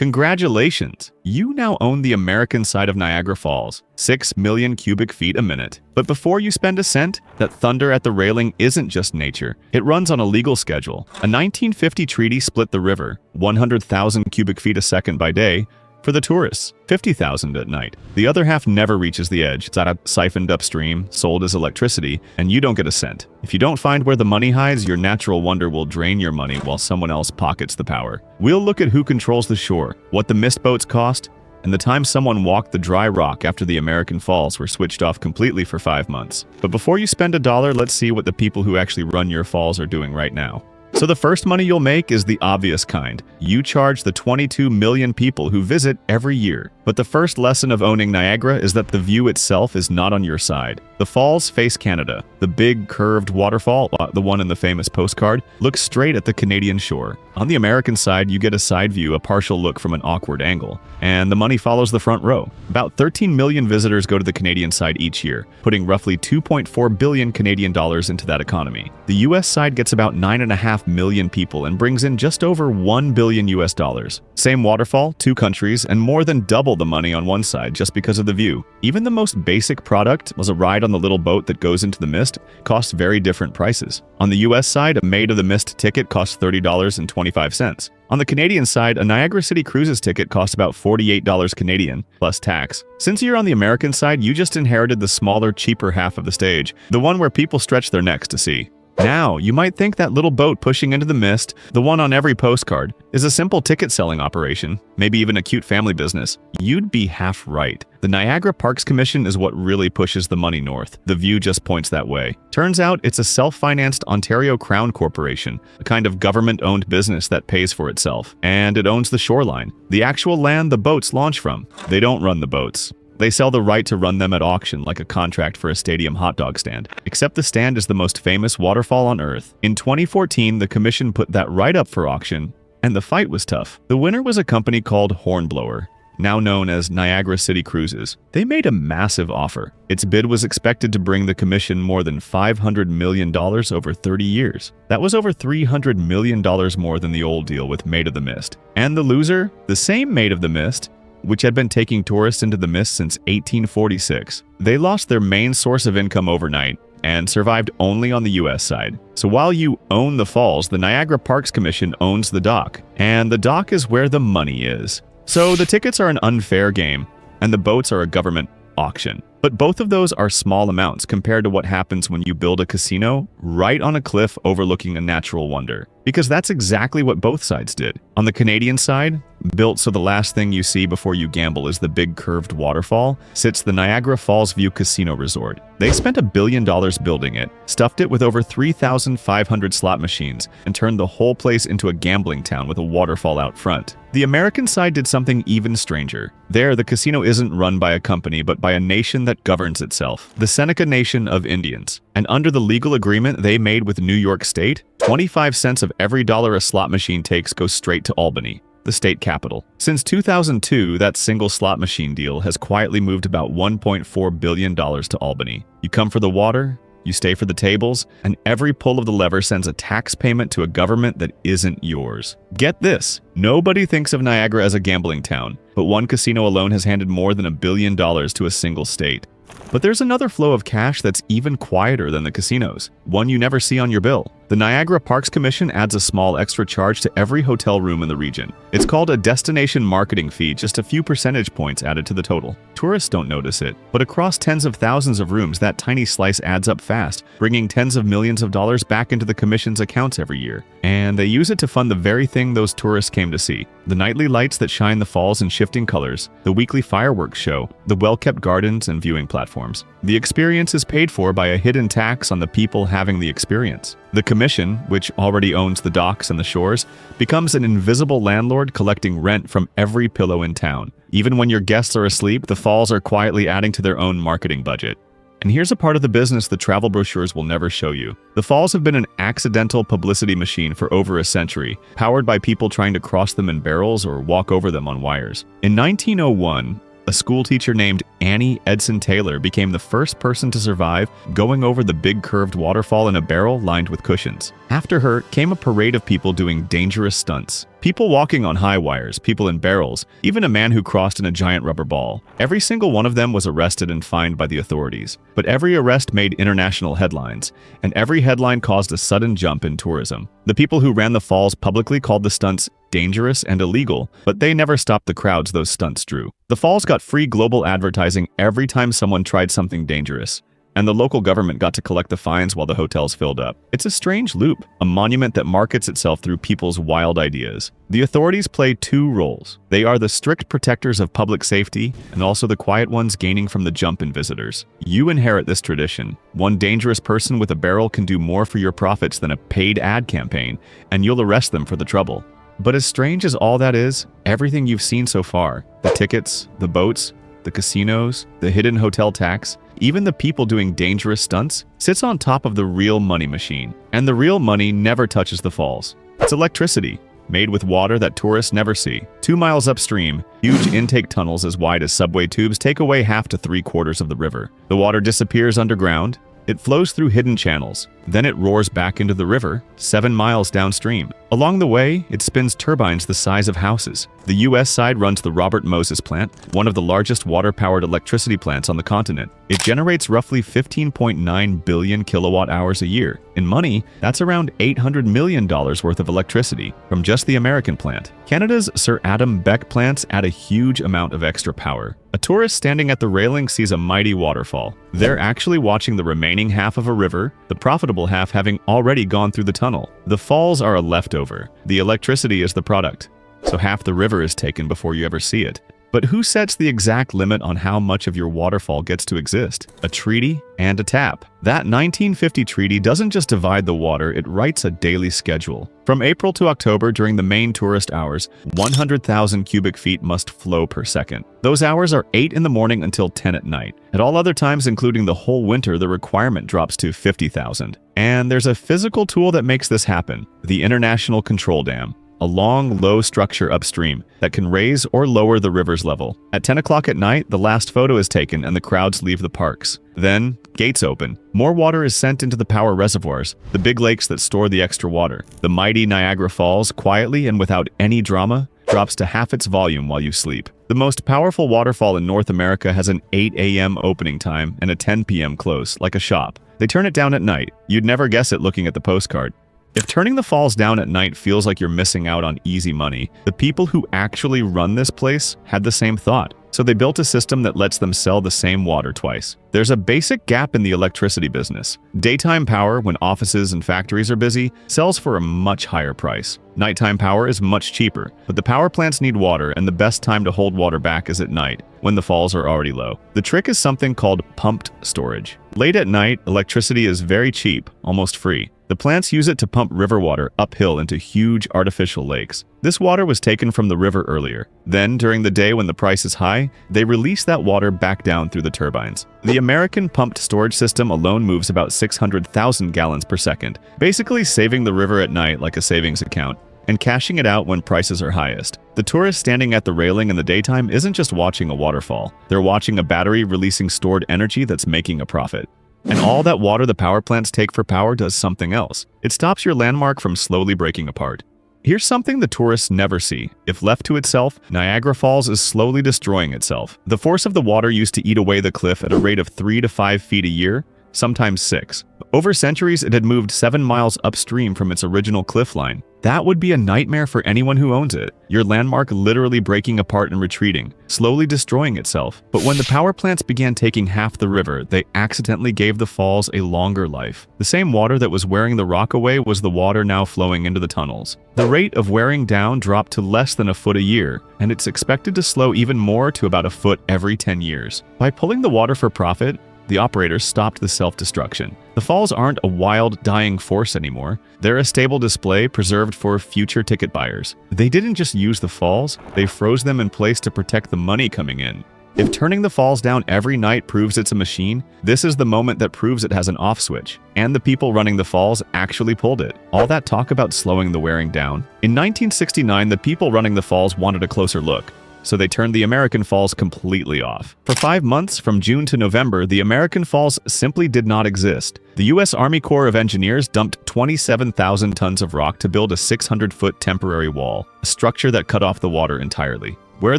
Congratulations! You now own the American side of Niagara Falls, 6 million cubic feet a minute. But before you spend a cent, that thunder at the railing isn't just nature. It runs on a legal schedule. A 1950 treaty split the river, 100,000 cubic feet a second by day, for the tourists, 50,000 at night. The other half never reaches the edge. It's siphoned upstream, sold as electricity, and you don't get a cent. If you don't find where the money hides, your natural wonder will drain your money while someone else pockets the power. We'll look at who controls the shore, what the mist boats cost, and the time someone walked the dry rock after the American Falls were switched off completely for 5 months. But before you spend $1, let's see what the people who actually run your falls are doing right now. So the first money you'll make is the obvious kind. You charge the 22 million people who visit every year. But the first lesson of owning Niagara is that the view itself is not on your side. The falls face Canada. The big, curved waterfall, the one in the famous postcard, looks straight at the Canadian shore. On the American side, you get a side view, a partial look from an awkward angle. And the money follows the front row. About 13 million visitors go to the Canadian side each year, putting roughly 2.4 billion Canadian dollars into that economy. The US side gets about 9.5 million people and brings in just over 1 billion US dollars. Same waterfall, 2 countries, and more than double the money on one side just because of the view. Even the most basic product, was a ride on the little boat that goes into the mist, costs very different prices. On the US side, a Maid of the Mist ticket costs $30.25. On the Canadian side, a Niagara City Cruises ticket costs about $48 Canadian, plus tax. Since you're on the American side, you just inherited the smaller, cheaper half of the stage, the one where people stretch their necks to see. Now, you might think that little boat pushing into the mist, the one on every postcard, is a simple ticket-selling operation, maybe even a cute family business. You'd be half right. The Niagara Parks Commission is what really pushes the money north. The view just points that way. Turns out it's a self-financed Ontario Crown Corporation, a kind of government-owned business that pays for itself. And it owns the shoreline, the actual land the boats launch from. They don't run the boats. They sell the right to run them at auction like a contract for a stadium hot dog stand. Except the stand is the most famous waterfall on Earth. In 2014, the commission put that right up for auction, and the fight was tough. The winner was a company called Hornblower, now known as Niagara City Cruises. They made a massive offer. Its bid was expected to bring the commission more than $500 million over 30 years. That was over $300 million more than the old deal with Maid of the Mist. And the loser? The same Maid of the Mist, which had been taking tourists into the mist since 1846. They lost their main source of income overnight and survived only on the US side. So while you own the falls, the Niagara Parks Commission owns the dock, and the dock is where the money is. So the tickets are an unfair game, and the boats are a government auction. But both of those are small amounts compared to what happens when you build a casino right on a cliff overlooking a natural wonder. Because that's exactly what both sides did. On the Canadian side, built so the last thing you see before you gamble is the big curved waterfall, sits the Niagara Falls View Casino Resort. They spent $1 billion building it, stuffed it with over 3,500 slot machines, and turned the whole place into a gambling town with a waterfall out front. The American side did something even stranger. There, the casino isn't run by a company, but by a nation that governs itself, the Seneca Nation of Indians. And under the legal agreement they made with New York State, 25 cents of every dollar a slot machine takes goes straight to Albany, the state capital. Since 2002, that single slot machine deal has quietly moved about $1.4 billion to Albany. You come for the water, you stay for the tables, and every pull of the lever sends a tax payment to a government that isn't yours. Get this, nobody thinks of Niagara as a gambling town, but one casino alone has handed more than $1 billion to a single state. But there's another flow of cash that's even quieter than the casinos, one you never see on your bill. The Niagara Parks Commission adds a small extra charge to every hotel room in the region. It's called a destination marketing fee, just a few percentage points added to the total. Tourists don't notice it, but across tens of thousands of rooms, that tiny slice adds up fast, bringing tens of millions of dollars back into the commission's accounts every year. And they use it to fund the very thing those tourists came to see. The nightly lights that shine the falls in shifting colors, the weekly fireworks show, the well-kept gardens and viewing platforms. The experience is paid for by a hidden tax on the people having the experience. The commission, which already owns the docks and the shores, becomes an invisible landlord collecting rent from every pillow in town. Even when your guests are asleep, the falls are quietly adding to their own marketing budget. And here's a part of the business the travel brochures will never show you. The falls have been an accidental publicity machine for over a century, powered by people trying to cross them in barrels or walk over them on wires. In 1901, a schoolteacher named Annie Edson Taylor became the first person to survive going over the big curved waterfall in a barrel lined with cushions. After her came a parade of people doing dangerous stunts. People walking on high wires, people in barrels, even a man who crossed in a giant rubber ball. Every single one of them was arrested and fined by the authorities. But every arrest made international headlines, and every headline caused a sudden jump in tourism. The people who ran the falls publicly called the stunts dangerous and illegal, but they never stopped the crowds those stunts drew. The falls got free global advertising every time someone tried something dangerous, and the local government got to collect the fines while the hotels filled up. It's a strange loop, a monument that markets itself through people's wild ideas. The authorities play two roles. They are the strict protectors of public safety and also the quiet ones gaining from the jump in visitors. You inherit this tradition. One dangerous person with a barrel can do more for your profits than a paid ad campaign, and you'll arrest them for the trouble. But as strange as all that is, everything you've seen so far, the tickets, the boats, the casinos, the hidden hotel tax, even the people doing dangerous stunts, sits on top of the real money machine. And the real money never touches the falls. It's electricity, made with water that tourists never see. 2 miles upstream, huge intake tunnels as wide as subway tubes take away half to 3/4 of the river. The water disappears underground. It flows through hidden channels. Then it roars back into the river, 7 miles downstream. Along the way, it spins turbines the size of houses. The US side runs the Robert Moses plant, one of the largest water-powered electricity plants on the continent. It generates roughly 15.9 billion kilowatt-hours a year. In money, that's around $800 million worth of electricity from just the American plant. Canada's Sir Adam Beck plants add a huge amount of extra power. A tourist standing at the railing sees a mighty waterfall. They're actually watching the remaining half of a river, the profitable half having already gone through the tunnel. The falls are a leftover. The electricity is the product. So half the river is taken before you ever see it. But who sets the exact limit on how much of your waterfall gets to exist? A treaty and a tap. That 1950 treaty doesn't just divide the water, it writes a daily schedule. From April to October during the main tourist hours, 100,000 cubic feet must flow per second. Those hours are 8 in the morning until 10 at night. At all other times, including the whole winter, the requirement drops to 50,000. And there's a physical tool that makes this happen: the International Control Dam. A long, low structure upstream that can raise or lower the river's level. At 10 o'clock at night, the last photo is taken and the crowds leave the parks. Then, gates open. More water is sent into the power reservoirs, the big lakes that store the extra water. The mighty Niagara Falls, quietly and without any drama, drops to half its volume while you sleep. The most powerful waterfall in North America has an 8 a.m. opening time and a 10 p.m. close, like a shop. They turn it down at night. You'd never guess it looking at the postcard. If turning the falls down at night feels like you're missing out on easy money, the people who actually run this place had the same thought. So they built a system that lets them sell the same water twice. There's a basic gap in the electricity business. Daytime power, when offices and factories are busy, sells for a much higher price. Nighttime power is much cheaper, but the power plants need water, and the best time to hold water back is at night, when the falls are already low. The trick is something called pumped storage. Late at night, electricity is very cheap, almost free. The plants use it to pump river water uphill into huge artificial lakes. This water was taken from the river earlier. Then, during the day when the price is high, they release that water back down through the turbines. The American pumped storage system alone moves about 600,000 gallons per second, basically saving the river at night like a savings account, and cashing it out when prices are highest. The tourist standing at the railing in the daytime isn't just watching a waterfall. They're watching a battery releasing stored energy that's making a profit. And all that water the power plants take for power does something else. It stops your landmark from slowly breaking apart. Here's something the tourists never see. If left to itself, Niagara Falls is slowly destroying itself. The force of the water used to eat away the cliff at a rate of 3 to 5 feet a year, sometimes 6. Over centuries, it had moved 7 miles upstream from its original cliff line. That would be a nightmare for anyone who owns it. Your landmark literally breaking apart and retreating, slowly destroying itself. But when the power plants began taking half the river, they accidentally gave the falls a longer life. The same water that was wearing the rock away was the water now flowing into the tunnels. The rate of wearing down dropped to less than a foot a year, and it's expected to slow even more to about a foot every 10 years. By pulling the water for profit, the operators stopped the self-destruction. The falls aren't a wild, dying force anymore. They're a stable display preserved for future ticket buyers. They didn't just use the falls, they froze them in place to protect the money coming in. If turning the falls down every night proves it's a machine, this is the moment that proves it has an off switch. And the people running the falls actually pulled it. All that talk about slowing the wearing down. In 1969, the people running the falls wanted a closer look. so they turned the American Falls completely off. For 5 months, from June to November, the American Falls simply did not exist. The U.S. Army Corps of Engineers dumped 27,000 tons of rock to build a 600-foot temporary wall, a structure that cut off the water entirely. Where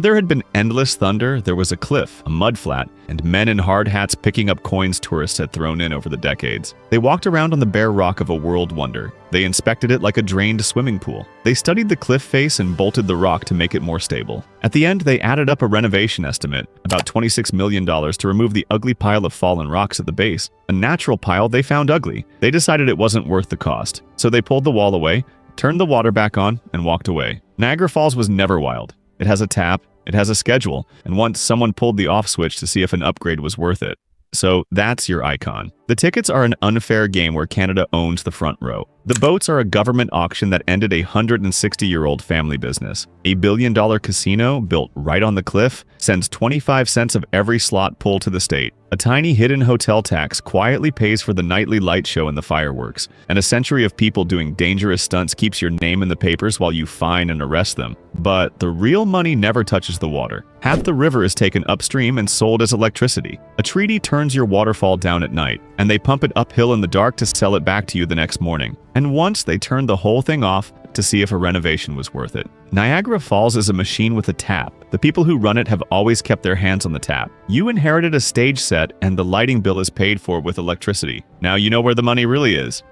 there had been endless thunder, there was a cliff, a mudflat, and men in hard hats picking up coins tourists had thrown in over the decades. They walked around on the bare rock of a world wonder. They inspected it like a drained swimming pool. They studied the cliff face and bolted the rock to make it more stable. At the end, they added up a renovation estimate, about $26 million, to remove the ugly pile of fallen rocks at the base. A natural pile they found ugly. They decided it wasn't worth the cost. So they pulled the wall away, turned the water back on, and walked away. Niagara Falls was never wild. It has a tap, it has a schedule, and once someone pulled the off switch to see if an upgrade was worth it. So that's your icon. The tickets are an unfair game where Canada owns the front row. The boats are a government auction that ended a 160-year-old family business. A billion-dollar casino built right on the cliff sends 25 cents of every slot pull to the state. A tiny hidden hotel tax quietly pays for the nightly light show and the fireworks. And a century of people doing dangerous stunts keeps your name in the papers while you fine and arrest them. But the real money never touches the water. Half the river is taken upstream and sold as electricity. A treaty turns your waterfall down at night, and they pump it uphill in the dark to sell it back to you the next morning. And once they turned the whole thing off to see if a renovation was worth it. Niagara Falls is a machine with a tap. The people who run it have always kept their hands on the tap. You inherited a stage set and the lighting bill is paid for with electricity. Now you know where the money really is.